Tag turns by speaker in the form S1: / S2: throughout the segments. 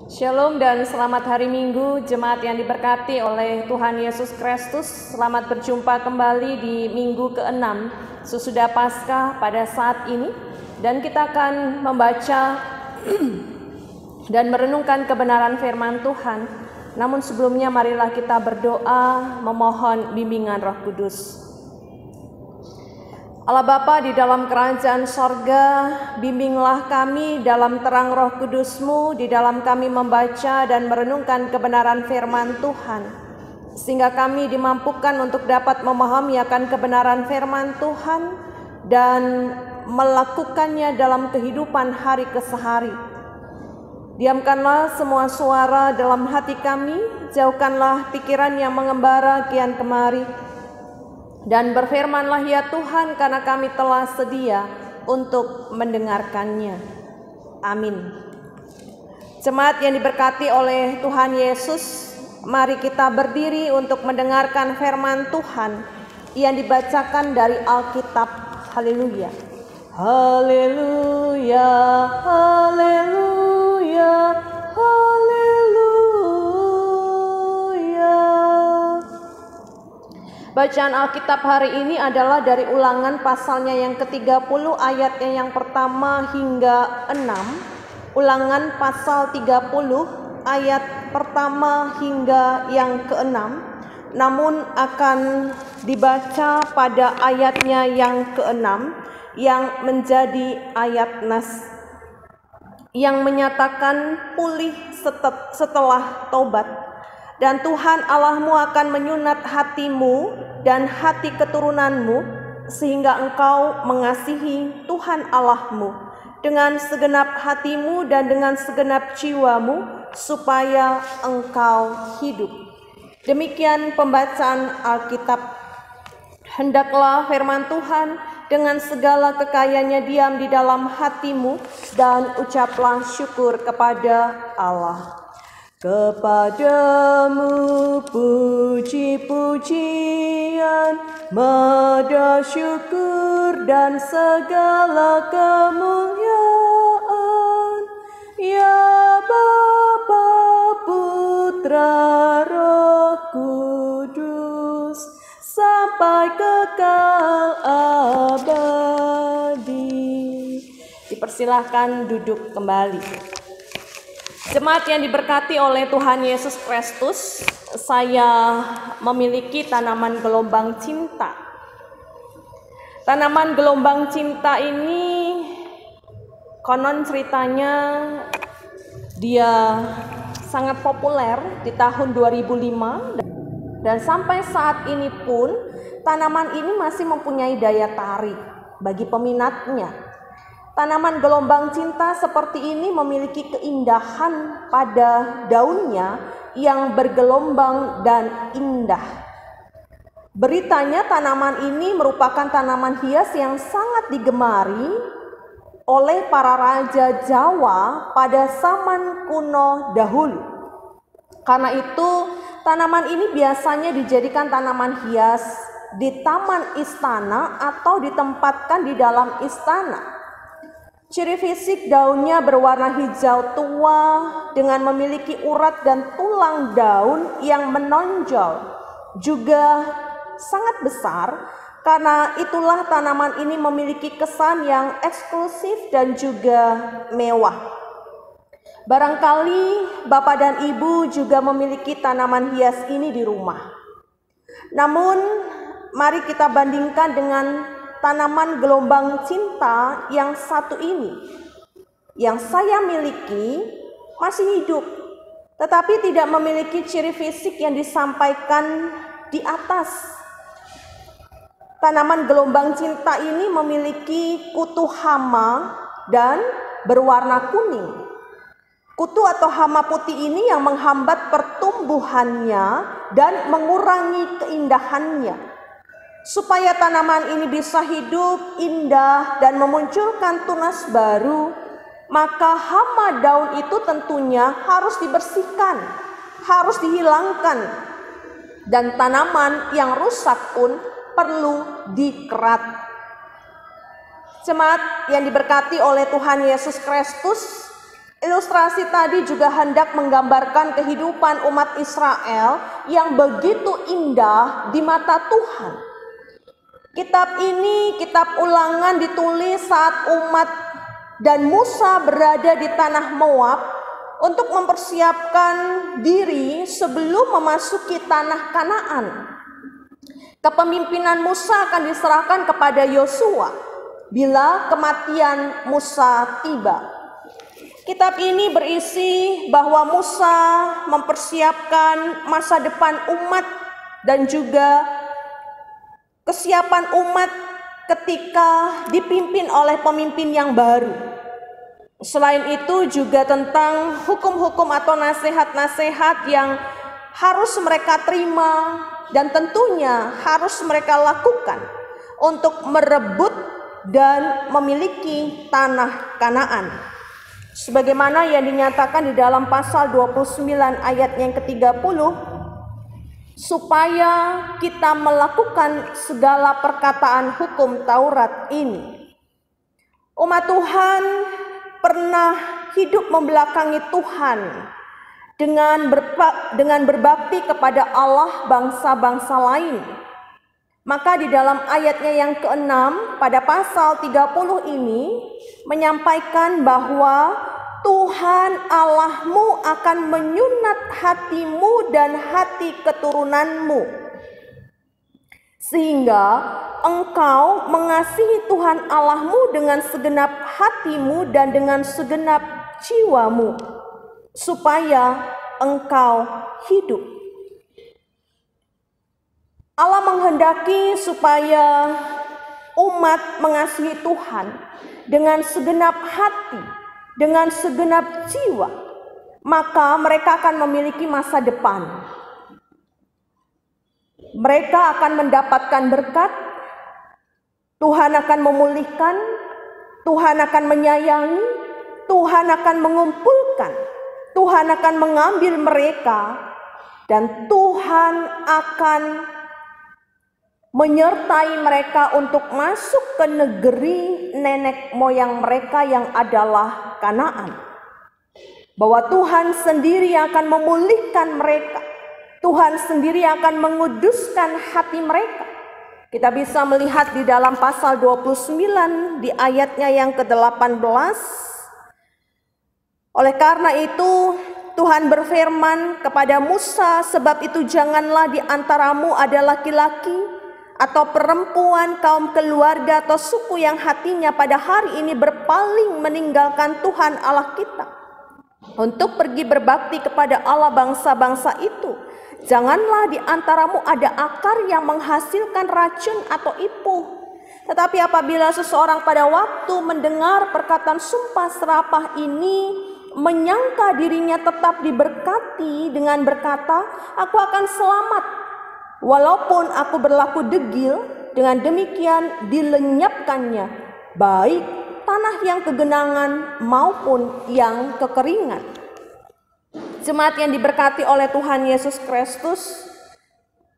S1: Shalom dan selamat hari Minggu, jemaat yang diberkati oleh Tuhan Yesus Kristus. Selamat berjumpa kembali di minggu ke-6 sesudah Paskah pada saat ini. Dan kita akan membaca dan merenungkan kebenaran firman Tuhan. Namun sebelumnya marilah kita berdoa memohon bimbingan Roh Kudus. Allah Bapa di dalam kerajaan sorga, bimbinglah kami dalam terang Roh Kudus-Mu, di dalam kami membaca dan merenungkan kebenaran firman Tuhan, sehingga kami dimampukan untuk dapat memahami akan kebenaran firman Tuhan dan melakukannya dalam kehidupan hari ke hari. Diamkanlah semua suara dalam hati kami, jauhkanlah pikiran yang mengembara kian kemari. Dan berfirmanlah ya Tuhan, karena kami telah sedia untuk mendengarkannya. Amin. Jemaat yang diberkati oleh Tuhan Yesus, mari kita berdiri untuk mendengarkan firman Tuhan yang dibacakan dari Alkitab. Haleluya. Haleluya, haleluya, haleluya. Bacaan Alkitab hari ini adalah dari Ulangan pasalnya yang ke-30 ayatnya yang pertama hingga 6. Ulangan pasal 30 ayat pertama hingga yang ke-6. Namun akan dibaca pada ayatnya yang ke-6 yang menjadi ayat nas yang menyatakan pulih setelah taubat. Dan Tuhan Allahmu akan menyunat hatimu dan hati keturunanmu, sehingga engkau mengasihi Tuhan Allahmu dengan segenap hatimu dan dengan segenap jiwamu, supaya engkau hidup. Demikian pembacaan Alkitab. Hendaklah firman Tuhan dengan segala kekayaannya diam di dalam hatimu, dan ucaplah syukur kepada Allah. Kepadamu puji-pujian, madah syukur dan segala kemuliaan, ya Bapa, Putra, Roh Kudus, sampai kekal abadi. Dipersilahkan duduk kembali. Jemaat yang diberkati oleh Tuhan Yesus Kristus, saya memiliki tanaman gelombang cinta. Tanaman gelombang cinta ini konon ceritanya dia sangat populer di tahun 2005, dan sampai saat ini pun tanaman ini masih mempunyai daya tarik bagi peminatnya. Tanaman gelombang cinta seperti ini memiliki keindahan pada daunnya yang bergelombang dan indah. Beritanya tanaman ini merupakan tanaman hias yang sangat digemari oleh para raja Jawa pada zaman kuno dahulu. Karena itu tanaman ini biasanya dijadikan tanaman hias di taman istana atau ditempatkan di dalam istana. Ciri fisik daunnya berwarna hijau tua dengan memiliki urat dan tulang daun yang menonjol, juga sangat besar. Karena itulah tanaman ini memiliki kesan yang eksklusif dan juga mewah. Barangkali Bapak dan Ibu juga memiliki tanaman hias ini di rumah. Namun mari kita bandingkan dengan tanaman gelombang cinta yang satu ini. Yang saya miliki masih hidup, tetapi tidak memiliki ciri fisik yang disampaikan di atas. Tanaman gelombang cinta ini memiliki kutu hama dan berwarna kuning. Kutu atau hama putih ini yang menghambat pertumbuhannya dan mengurangi keindahannya. Supaya tanaman ini bisa hidup, indah, dan memunculkan tunas baru, maka hama daun itu tentunya harus dibersihkan, harus dihilangkan. Dan tanaman yang rusak pun perlu dikerat. Jemaat yang diberkati oleh Tuhan Yesus Kristus, Ilustrasi tadi juga hendak menggambarkan kehidupan umat Israel yang begitu indah di mata Tuhan. Kitab ini, kitab Ulangan, ditulis saat umat dan Musa berada di tanah Moab untuk mempersiapkan diri sebelum memasuki tanah Kanaan. Kepemimpinan Musa akan diserahkan kepada Yosua bila kematian Musa tiba. Kitab ini berisi bahwa Musa mempersiapkan masa depan umat dan juga kesiapan umat ketika dipimpin oleh pemimpin yang baru. Selain itu juga tentang hukum-hukum atau nasihat-nasihat yang harus mereka terima dan tentunya harus mereka lakukan untuk merebut dan memiliki tanah Kanaan. Sebagaimana yang dinyatakan di dalam pasal 29 ayat yang ke-30, supaya kita melakukan segala perkataan hukum Taurat ini. Umat Tuhan pernah hidup membelakangi Tuhan dengan berbakti kepada Allah bangsa-bangsa lain. Maka di dalam ayatnya yang ke-6 pada pasal 30 ini menyampaikan bahwa Tuhan Allahmu akan menyunat hatimu dan hati keturunanmu, sehingga engkau mengasihi Tuhan Allahmu dengan segenap hatimu dan dengan segenap jiwamu, supaya engkau hidup. Allah menghendaki supaya umat mengasihi Tuhan dengan segenap hati, dengan segenap jiwa, maka mereka akan memiliki masa depan. Mereka akan mendapatkan berkat, Tuhan akan memulihkan, Tuhan akan menyayangi, Tuhan akan mengumpulkan, Tuhan akan mengambil mereka, dan Tuhan akan menyertai mereka untuk masuk ke negeri nenek moyang mereka yang adalah Kanaan. Bahwa Tuhan sendiri akan memulihkan mereka, Tuhan sendiri akan menguduskan hati mereka. Kita bisa melihat di dalam pasal 29 di ayatnya yang ke-18. Oleh karena itu Tuhan berfirman kepada Musa, sebab itu janganlah di antaramu ada laki-laki atau perempuan, kaum keluarga atau suku yang hatinya pada hari ini berpaling meninggalkan Tuhan Allah kita untuk pergi berbakti kepada Allah bangsa-bangsa itu. Janganlah di antaramu ada akar yang menghasilkan racun atau ipuh. Tetapi apabila seseorang pada waktu mendengar perkataan sumpah serapah ini menyangka dirinya tetap diberkati dengan berkata, aku akan selamat walaupun aku berlaku degil, dengan demikian dilenyapkannya baik tanah yang kegenangan maupun yang kekeringan. Jemaat yang diberkati oleh Tuhan Yesus Kristus,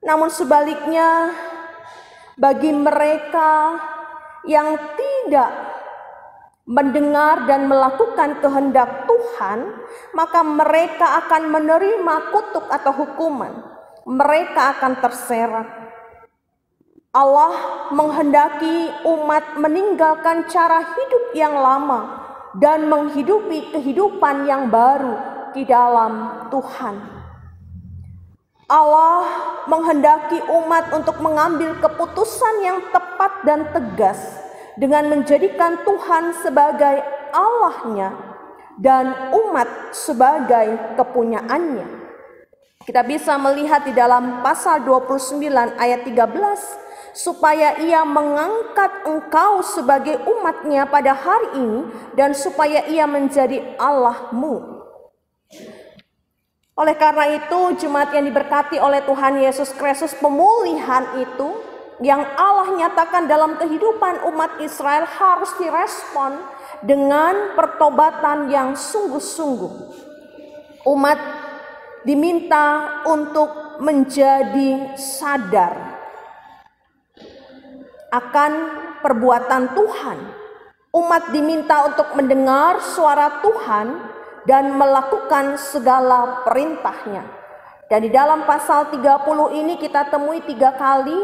S1: namun sebaliknya bagi mereka yang tidak mendengar dan melakukan kehendak Tuhan, maka mereka akan menerima kutuk atau hukuman. Mereka akan terserat. Allah menghendaki umat meninggalkan cara hidup yang lama dan menghidupi kehidupan yang baru di dalam Tuhan. Allah menghendaki umat untuk mengambil keputusan yang tepat dan tegas dengan menjadikan Tuhan sebagai Allahnya dan umat sebagai kepunyaannya. Kita bisa melihat di dalam pasal 29 ayat 13, supaya ia mengangkat engkau sebagai umatnya pada hari ini dan supaya ia menjadi Allahmu. Oleh karena itu, jemaat yang diberkati oleh Tuhan Yesus Kristus, pemulihan itu yang Allah nyatakan dalam kehidupan umat Israel harus direspon dengan pertobatan yang sungguh-sungguh. Umat diminta untuk menjadi sadar akan perbuatan Tuhan. Umat diminta untuk mendengar suara Tuhan dan melakukan segala perintahnya. Dan di dalam pasal 30 ini kita temui 3 kali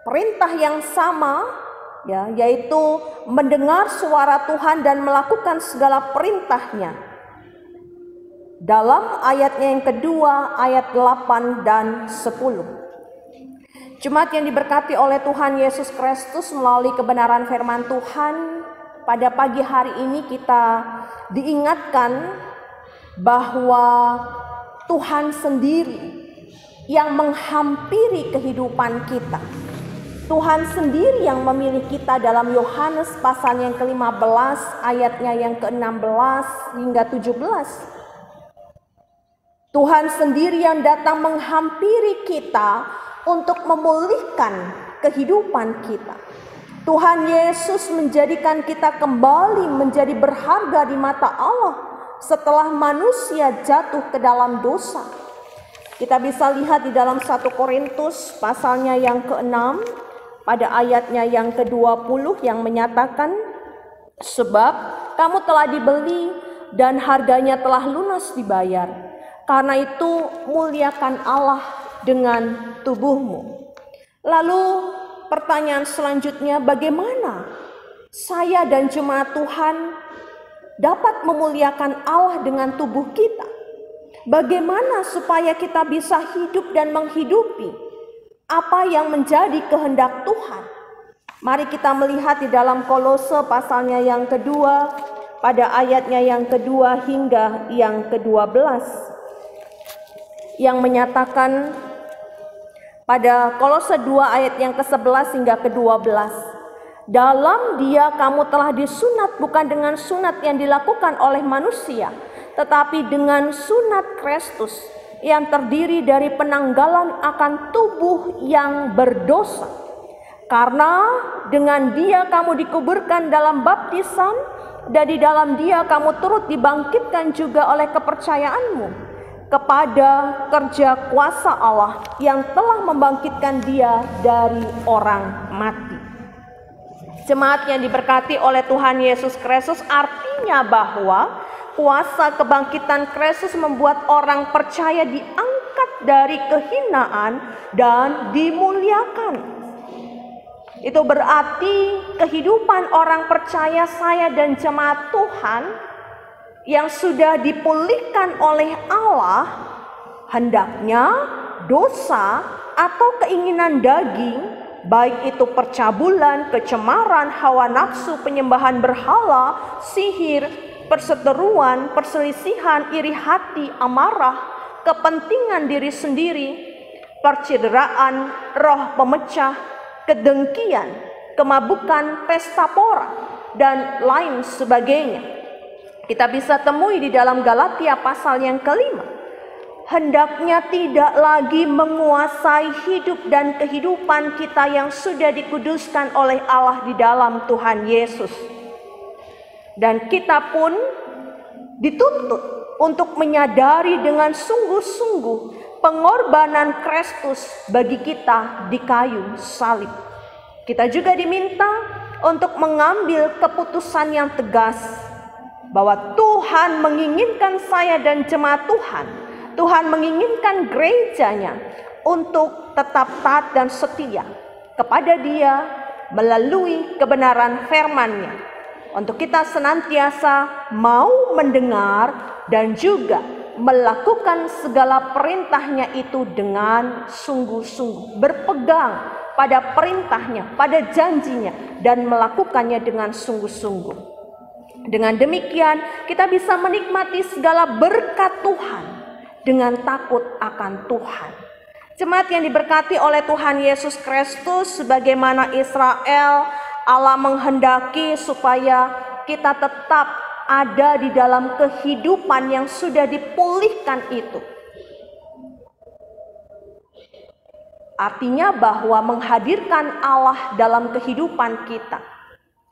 S1: perintah yang sama, ya, yaitu mendengar suara Tuhan dan melakukan segala perintahnya. Dalam ayatnya yang kedua, ayat 8 dan 10. Jemaat yang diberkati oleh Tuhan Yesus Kristus, melalui kebenaran firman Tuhan, pada pagi hari ini kita diingatkan bahwa Tuhan sendiri yang menghampiri kehidupan kita. Tuhan sendiri yang memilih kita dalam Yohanes pasal yang ke-15 ayatnya yang ke-16 hingga 17. Tuhan sendiri yang datang menghampiri kita untuk memulihkan kehidupan kita. Tuhan Yesus menjadikan kita kembali menjadi berharga di mata Allah setelah manusia jatuh ke dalam dosa. Kita bisa lihat di dalam 1 Korintus pasalnya yang ke-6 pada ayatnya yang ke-20 yang menyatakan, sebab kamu telah dibeli dan harganya telah lunas dibayar. Karena itu muliakan Allah dengan tubuhmu. Lalu pertanyaan selanjutnya, bagaimana saya dan jemaat Tuhan dapat memuliakan Allah dengan tubuh kita? Bagaimana supaya kita bisa hidup dan menghidupi apa yang menjadi kehendak Tuhan? Mari kita melihat di dalam Kolose pasalnya yang kedua, pada ayatnya yang kedua hingga yang ke-12, yang menyatakan pada Kolose 2 ayat yang ke-11 hingga ke-12. Dalam Dia kamu telah disunat bukan dengan sunat yang dilakukan oleh manusia, tetapi dengan sunat Kristus yang terdiri dari penanggalan akan tubuh yang berdosa. Karena dengan Dia kamu dikuburkan dalam baptisan, dan di dalam Dia kamu turut dibangkitkan juga oleh kepercayaanmu kepada kerja kuasa Allah yang telah membangkitkan Dia dari orang mati. Jemaat yang diberkati oleh Tuhan Yesus Kristus, artinya bahwa kuasa kebangkitan Kristus membuat orang percaya diangkat dari kehinaan dan dimuliakan. Itu berarti kehidupan orang percaya, saya dan jemaat Tuhan yang sudah dipulihkan oleh Allah, hendaknya dosa atau keinginan daging, baik itu percabulan, kecemaran, hawa nafsu, penyembahan berhala, sihir, perseteruan, perselisihan, iri hati, amarah, kepentingan diri sendiri, percideraan, roh pemecah, kedengkian, kemabukan, pesta pora, dan lain sebagainya. Kita bisa temui di dalam Galatia pasal yang ke-5. Hendaknya tidak lagi menguasai hidup dan kehidupan kita yang sudah dikuduskan oleh Allah di dalam Tuhan Yesus. Dan kita pun dituntut untuk menyadari dengan sungguh-sungguh pengorbanan Kristus bagi kita di kayu salib. Kita juga diminta untuk mengambil keputusan yang tegas bahwa Tuhan menginginkan saya dan jemaat Tuhan menginginkan gerejanya untuk tetap taat dan setia kepada Dia melalui kebenaran firman-Nya. Untuk kita senantiasa mau mendengar dan juga melakukan segala perintah-Nya itu dengan sungguh-sungguh, berpegang pada perintah-Nya, pada janji-Nya, dan melakukannya dengan sungguh-sungguh. Dengan demikian kita bisa menikmati segala berkat Tuhan dengan takut akan Tuhan. Jemaat yang diberkati oleh Tuhan Yesus Kristus, sebagaimana Israel, Allah menghendaki supaya kita tetap ada di dalam kehidupan yang sudah dipulihkan itu. Artinya bahwa menghadirkan Allah dalam kehidupan kita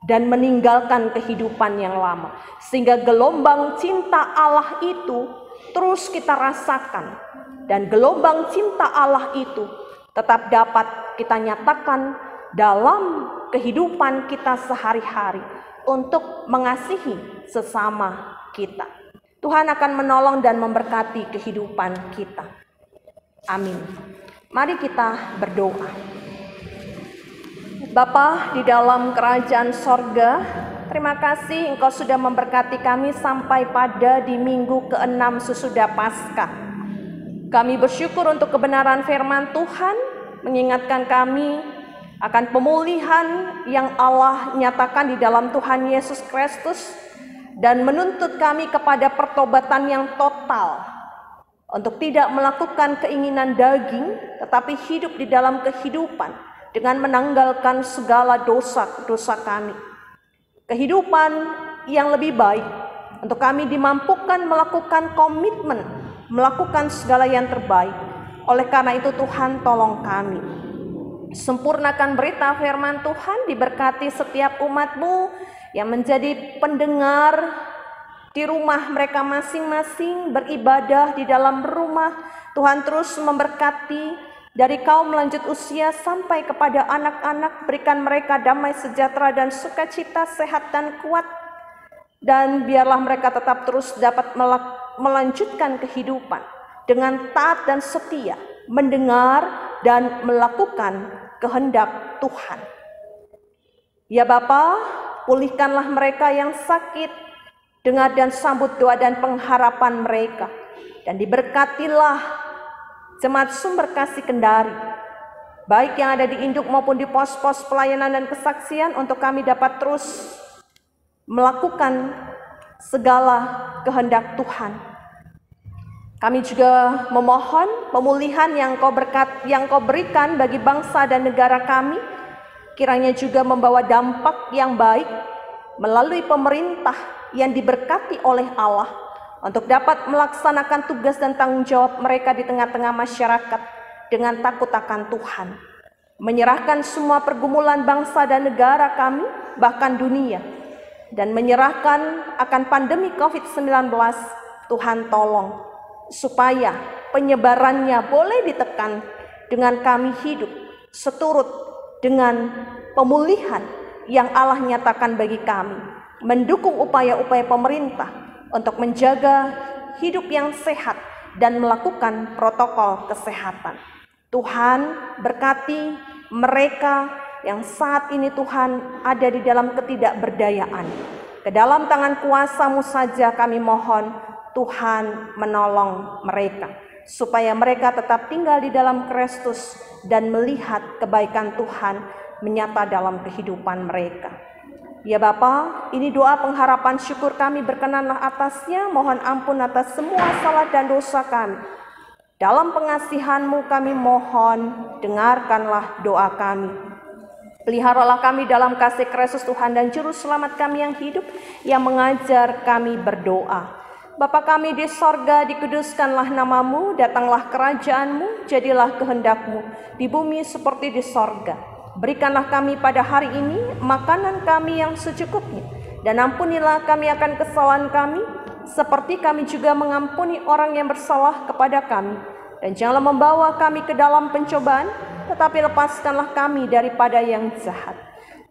S1: dan meninggalkan kehidupan yang lama, sehingga gelombang cinta Allah itu terus kita rasakan, dan gelombang cinta Allah itu tetap dapat kita nyatakan dalam kehidupan kita sehari-hari, untuk mengasihi sesama kita. Tuhan akan menolong dan memberkati kehidupan kita. Amin. Mari kita berdoa. Bapa di dalam kerajaan sorga, terima kasih Engkau sudah memberkati kami sampai pada di minggu ke-6 sesudah Paskah. Kami bersyukur untuk kebenaran firman Tuhan, mengingatkan kami akan pemulihan yang Allah nyatakan di dalam Tuhan Yesus Kristus, dan menuntut kami kepada pertobatan yang total, untuk tidak melakukan keinginan daging, tetapi hidup di dalam kehidupan dengan menanggalkan segala dosa-dosa kami. Kehidupan yang lebih baik untuk kami dimampukan melakukan komitmen, melakukan segala yang terbaik. Oleh karena itu Tuhan tolong kami. Sempurnakan berita firman Tuhan, diberkati setiap umat-Mu yang menjadi pendengar di rumah mereka masing-masing, beribadah di dalam rumah. Tuhan terus memberkati dari kaum lanjut usia sampai kepada anak-anak, berikan mereka damai sejahtera dan sukacita, sehat dan kuat. Dan biarlah mereka tetap terus dapat melanjutkan kehidupan dengan taat dan setia, mendengar dan melakukan kehendak Tuhan. Ya Bapa, pulihkanlah mereka yang sakit, dengar dan sambut doa dan pengharapan mereka, dan diberkatilah Jemaat Sumber Kasih Kendari, baik yang ada di induk maupun di pos-pos pelayanan dan kesaksian, untuk kami dapat terus melakukan segala kehendak Tuhan. Kami juga memohon pemulihan yang Kau berikan bagi bangsa dan negara kami, kiranya juga membawa dampak yang baik melalui pemerintah yang diberkati oleh Allah untuk dapat melaksanakan tugas dan tanggung jawab mereka di tengah-tengah masyarakat dengan takut akan Tuhan. Menyerahkan semua pergumulan bangsa dan negara kami, bahkan dunia, dan menyerahkan akan pandemi COVID-19. Tuhan tolong supaya penyebarannya boleh ditekan dengan kami hidup seturut dengan pemulihan yang Allah nyatakan bagi kami, mendukung upaya-upaya pemerintah untuk menjaga hidup yang sehat dan melakukan protokol kesehatan. Tuhan berkati mereka yang saat ini Tuhan ada di dalam ketidakberdayaan. Ke dalam tangan kuasa-Mu saja kami mohon, Tuhan menolong mereka, supaya mereka tetap tinggal di dalam Kristus dan melihat kebaikan Tuhan menyata dalam kehidupan mereka. Ya Bapa, ini doa pengharapan syukur kami, berkenanlah atasnya. Mohon ampun atas semua salah dan dosa kami. Dalam pengasihan-Mu kami mohon, dengarkanlah doa kami. Peliharalah kami dalam kasih Kristus Tuhan dan Juru Selamat kami yang hidup, yang mengajar kami berdoa. Bapa kami di sorga, dikuduskanlah nama-Mu, datanglah kerajaan-Mu, jadilah kehendak-Mu di bumi seperti di sorga. Berikanlah kami pada hari ini makanan kami yang secukupnya, dan ampunilah kami akan kesalahan kami, seperti kami juga mengampuni orang yang bersalah kepada kami. Dan janganlah membawa kami ke dalam pencobaan, tetapi lepaskanlah kami daripada yang jahat.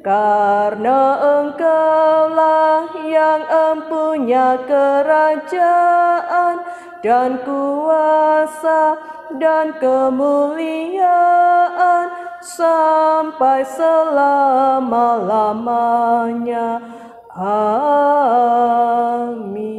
S1: Karena Engkaulah yang empunya kerajaan dan kuasa dan kemuliaan sampai selama-lamanya. Amin.